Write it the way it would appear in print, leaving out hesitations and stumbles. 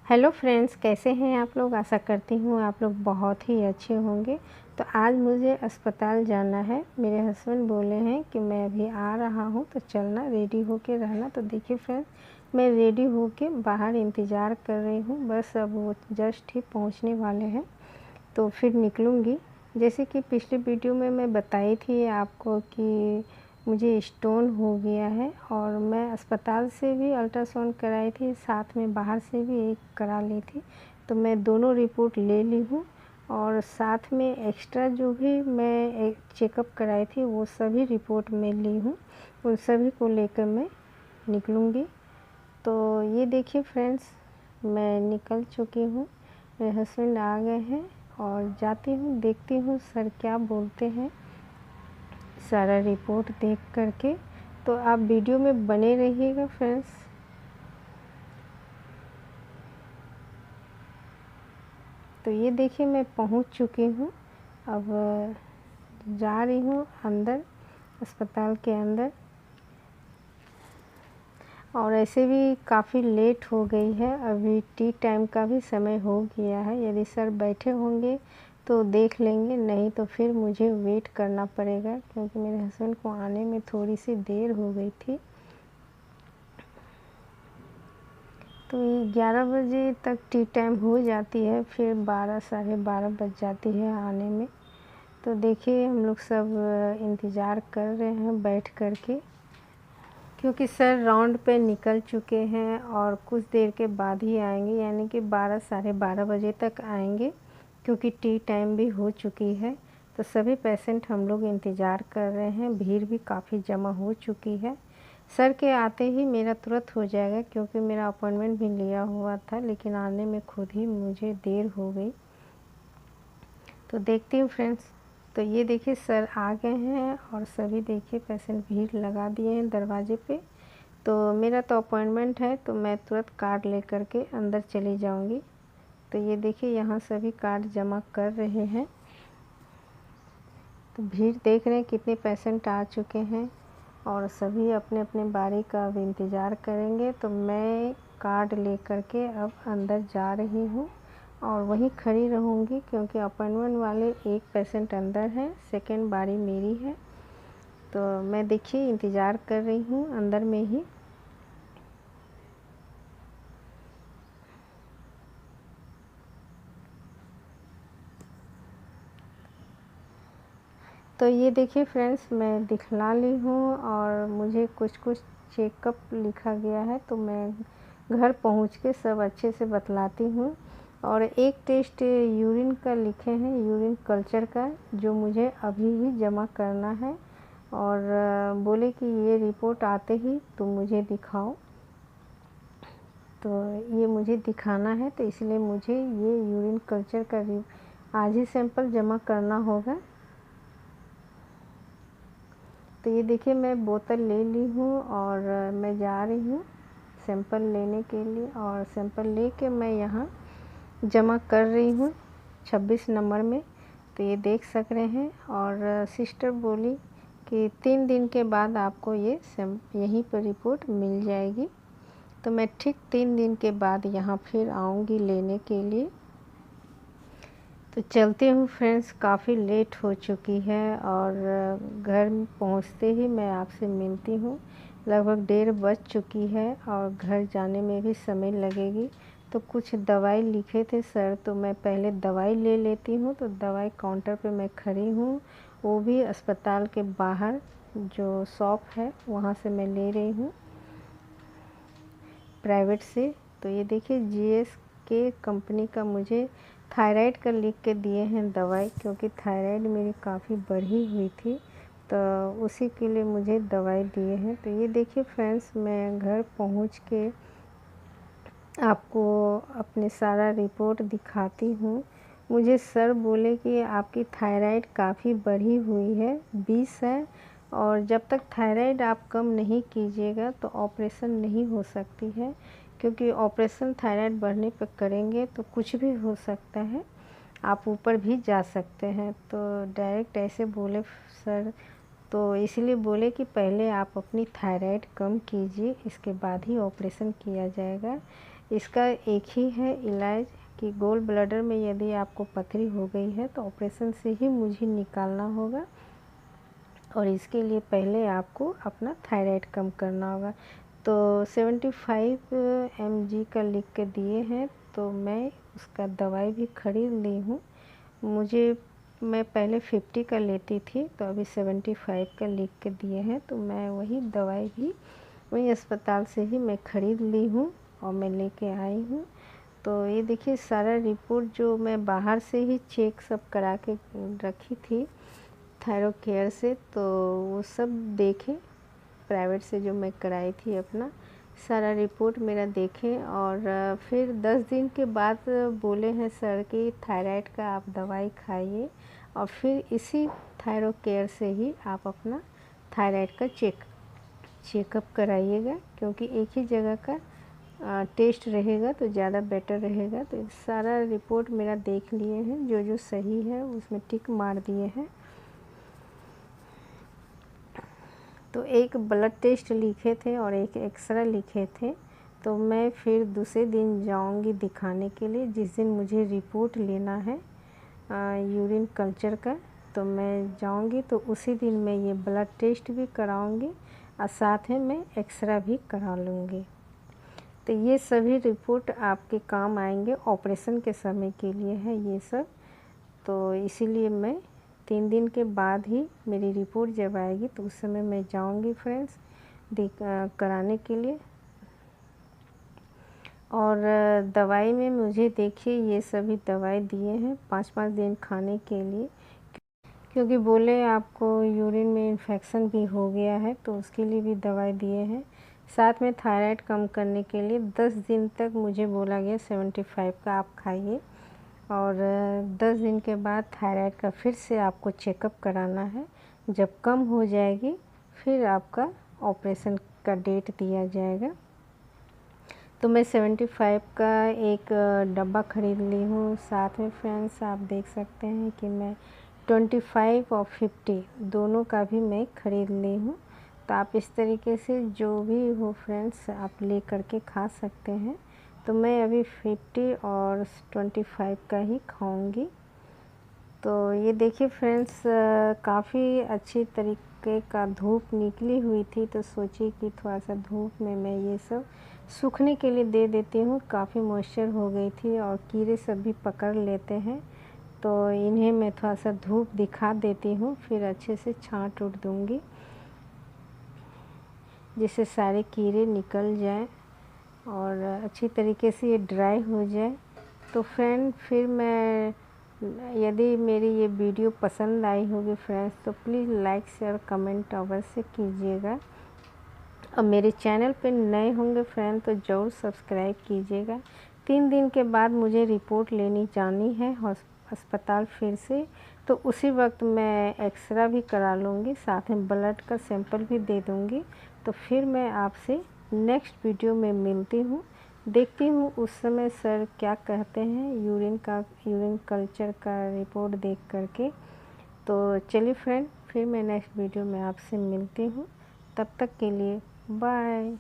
Hello friends, कैसे हैं आप लोग। आशा करती हूँ आप लोग बहुत ही अच्छे होंगे। तो आज मुझे अस्पताल जाना है। मेरे हस्बैंड बोले हैं कि मैं अभी आ रहा हूँ तो चलना, रेडी होके रहना। तो देखिए फ्रेंड्स, मैं रेडी होके बाहर इंतज़ार कर रही हूँ। बस अब वो जस्ट ही पहुँचने वाले हैं तो फिर निकलूँगी। जैसे कि पिछली वीडियो में मैं बताई थी आपको कि मुझे स्टोन हो गया है और मैं अस्पताल से भी अल्ट्रासाउंड कराई थी, साथ में बाहर से भी एक करा ली थी। तो मैं दोनों रिपोर्ट ले ली हूँ और साथ में एक्स्ट्रा जो भी मैं चेकअप कराई थी वो सभी रिपोर्ट मैं ली हूँ। उन सभी को लेकर मैं निकलूँगी। तो ये देखिए फ्रेंड्स, मैं निकल चुकी हूँ। मेरे हस्बैंड आ गए हैं और जाती हूँ, देखती हूँ सर क्या बोलते हैं सारा रिपोर्ट देख करके। तो आप वीडियो में बने रहिएगा फ्रेंड्स। तो ये देखिए मैं पहुंच चुकी हूँ। अब जा रही हूँ अंदर, अस्पताल के अंदर। और ऐसे भी काफ़ी लेट हो गई है, अभी टी टाइम का भी समय हो गया है। यदि सर बैठे होंगे तो देख लेंगे, नहीं तो फिर मुझे वेट करना पड़ेगा क्योंकि मेरे हस्बैंड को आने में थोड़ी सी देर हो गई थी। तो 11 बजे तक टी टाइम हो जाती है, फिर 12 साढ़े 12 बज जाती है आने में। तो देखिए हम लोग सब इंतज़ार कर रहे हैं बैठ कर के, क्योंकि सर राउंड पे निकल चुके हैं और कुछ देर के बाद ही आएंगे, यानी कि 12 साढ़े 12 बजे तक आएंगे क्योंकि टी टाइम भी हो चुकी है। तो सभी पेशेंट हम लोग इंतज़ार कर रहे हैं, भीड़ भी काफ़ी जमा हो चुकी है। सर के आते ही मेरा तुरंत हो जाएगा क्योंकि मेरा अपॉइंटमेंट भी लिया हुआ था, लेकिन आने में खुद ही मुझे देर हो गई। तो देखती हूँ फ्रेंड्स। तो ये देखिए सर आ गए हैं और सभी देखिए पेशेंट भीड़ लगा दिए हैं दरवाजे पे। तो मेरा तो अपॉइंटमेंट है तो मैं तुरंत कार्ड लेकर के अंदर चली जाऊंगी। तो ये देखिए यहाँ सभी कार्ड जमा कर रहे हैं। तो भीड़ देख रहे हैं कितने पेशेंट आ चुके हैं और सभी अपने अपने बारी का अब इंतज़ार करेंगे। तो मैं कार्ड लेकर के अब अंदर जा रही हूँ और वहीं खड़ी रहूँगी क्योंकि अपॉइंटमेंट वाले एक पेशेंट अंदर हैं, सेकंड बारी मेरी है। तो मैं देखिए इंतज़ार कर रही हूँ अंदर में ही। तो ये देखिए फ्रेंड्स, मैं दिखला ली हूँ और मुझे कुछ कुछ चेकअप लिखा गया है तो मैं घर पहुँच के सब अच्छे से बतलाती हूँ। और एक टेस्ट यूरिन का लिखे हैं, यूरिन कल्चर का, जो मुझे अभी ही जमा करना है। और बोले कि ये रिपोर्ट आते ही तुम मुझे दिखाओ। तो ये मुझे दिखाना है तो इसलिए मुझे ये यूरिन कल्चर का आज ही सैंपल जमा करना होगा। तो ये देखिए मैं बोतल ले ली हूँ और मैं जा रही हूँ सैंपल लेने के लिए। और सैंपल लेके मैं यहाँ जमा कर रही हूँ 26 नंबर में। तो ये देख सक रहे हैं। और सिस्टर बोली कि 3 दिन के बाद आपको ये यहीं पर रिपोर्ट मिल जाएगी। तो मैं ठीक 3 दिन के बाद यहाँ फिर आऊँगी लेने के लिए। तो चलती हूँ फ्रेंड्स, काफ़ी लेट हो चुकी है और घर पहुँचते ही मैं आपसे मिलती हूँ। लगभग 1:30 बज चुकी है और घर जाने में भी समय लगेगी। तो कुछ दवाई लिखे थे सर, तो मैं पहले दवाई ले लेती हूँ। तो दवाई काउंटर पे मैं खड़ी हूँ, वो भी अस्पताल के बाहर जो शॉप है वहाँ से मैं ले रही हूँ, प्राइवेट से। तो ये देखिए GSK कंपनी का मुझे थायराइड का लिख के दिए हैं दवाई, क्योंकि थायराइड मेरी काफ़ी बढ़ी हुई थी तो उसी के लिए मुझे दवाई दिए हैं। तो ये देखिए फ्रेंड्स, मैं घर पहुंच के आपको अपने सारा रिपोर्ट दिखाती हूँ। मुझे सर बोले कि आपकी थायराइड काफ़ी बढ़ी हुई है, 20 है, और जब तक थायराइड आप कम नहीं कीजिएगा तो ऑपरेशन नहीं हो सकती है, क्योंकि ऑपरेशन थायराइड बढ़ने पर करेंगे तो कुछ भी हो सकता है, आप ऊपर भी जा सकते हैं। तो डायरेक्ट ऐसे बोले सर। तो इसलिए बोले कि पहले आप अपनी थायराइड कम कीजिए, इसके बाद ही ऑपरेशन किया जाएगा। इसका एक ही है इलाज कि गोल ब्लैडर में यदि आपको पथरी हो गई है तो ऑपरेशन से ही मुझे निकालना होगा, और इसके लिए पहले आपको अपना थायराइड कम करना होगा। तो 75 mg का लिख के दिए हैं, तो मैं उसका दवाई भी ख़रीद ली हूँ। मैं पहले 50 का लेती थी, तो अभी 75 का लिख के दिए हैं, तो मैं वही दवाई भी वही अस्पताल से ही मैं ख़रीद ली हूँ और मैं लेके आई हूँ। तो ये देखिए सारा रिपोर्ट जो मैं बाहर से ही चेक सब करा के रखी थी थायरोकेयर से, तो वो सब देखे, प्राइवेट से जो मैं कराई थी अपना सारा रिपोर्ट मेरा देखें, और फिर 10 दिन के बाद बोले हैं सर कि थायराइड का आप दवाई खाइए और फिर इसी थायरोकेयर से ही आप अपना थायराइड का चेकअप कराइएगा, क्योंकि एक ही जगह का टेस्ट रहेगा तो ज़्यादा बेटर रहेगा। तो सारा रिपोर्ट मेरा देख लिए हैं, जो जो सही है उसमें टिक मार दिए हैं। तो एक ब्लड टेस्ट लिखे थे और एक एक्सरे लिखे थे, तो मैं फिर दूसरे दिन जाऊंगी दिखाने के लिए, जिस दिन मुझे रिपोर्ट लेना है यूरिन कल्चर का। तो मैं जाऊंगी तो उसी दिन मैं ये ब्लड टेस्ट भी कराऊंगी और साथ में मैं एक्सरे भी करा लूँगी। तो ये सभी रिपोर्ट आपके काम आएंगे, ऑपरेशन के समय के लिए है ये सब। तो इसीलिए मैं 3 दिन के बाद ही मेरी रिपोर्ट जब आएगी तो उस समय मैं जाऊंगी फ्रेंड्स कराने के लिए। और दवाई में मुझे देखिए ये सभी दवाई दिए हैं 5-5 दिन खाने के लिए, क्योंकि बोले आपको यूरिन में इन्फेक्शन भी हो गया है, तो उसके लिए भी दवाई दिए हैं। साथ में थायराइड कम करने के लिए 10 दिन तक मुझे बोला गया 75 का आप खाइए, और 10 दिन के बाद थायराइड का फिर से आपको चेकअप कराना है। जब कम हो जाएगी फिर आपका ऑपरेशन का डेट दिया जाएगा। तो मैं 75 का एक डब्बा ख़रीद ली हूँ। साथ में फ्रेंड्स आप देख सकते हैं कि मैं 25 और 50 दोनों का भी मैं ख़रीद ली हूँ। तो आप इस तरीके से जो भी हो फ्रेंड्स आप ले करके खा सकते हैं। तो मैं अभी 50 और 25 का ही खाऊंगी। तो ये देखिए फ्रेंड्स काफ़ी अच्छी तरीके का धूप निकली हुई थी, तो सोची कि थोड़ा सा धूप में मैं ये सब सूखने के लिए दे देती हूँ। काफ़ी मॉइस्चर हो गई थी और कीड़े सब भी पकड़ लेते हैं, तो इन्हें मैं थोड़ा सा धूप दिखा देती हूँ, फिर अच्छे से छांट उठ दूँगी जिससे सारे कीड़े निकल जाएं और अच्छी तरीके से ये ड्राई हो जाए। तो फ्रेंड फिर मैं यदि मेरी ये वीडियो पसंद आई होगी फ्रेंड्स, तो प्लीज़ लाइक शेयर कमेंट अवश्य कीजिएगा, और मेरे चैनल पे नए होंगे फ्रेंड तो ज़रूर सब्सक्राइब कीजिएगा। 3 दिन के बाद मुझे रिपोर्ट लेनी जानी है अस्पताल फिर से, तो उसी वक्त मैं एक्सरे भी करा लूँगी, साथ में ब्लड का सैंपल भी दे दूँगी। तो फिर मैं आपसे नेक्स्ट वीडियो में मिलती हूँ, देखती हूँ उस समय सर क्या कहते हैं यूरिन कल्चर का रिपोर्ट देख करके। तो चलिए फ्रेंड फिर मैं नेक्स्ट वीडियो में आपसे मिलती हूँ, तब तक के लिए बाय।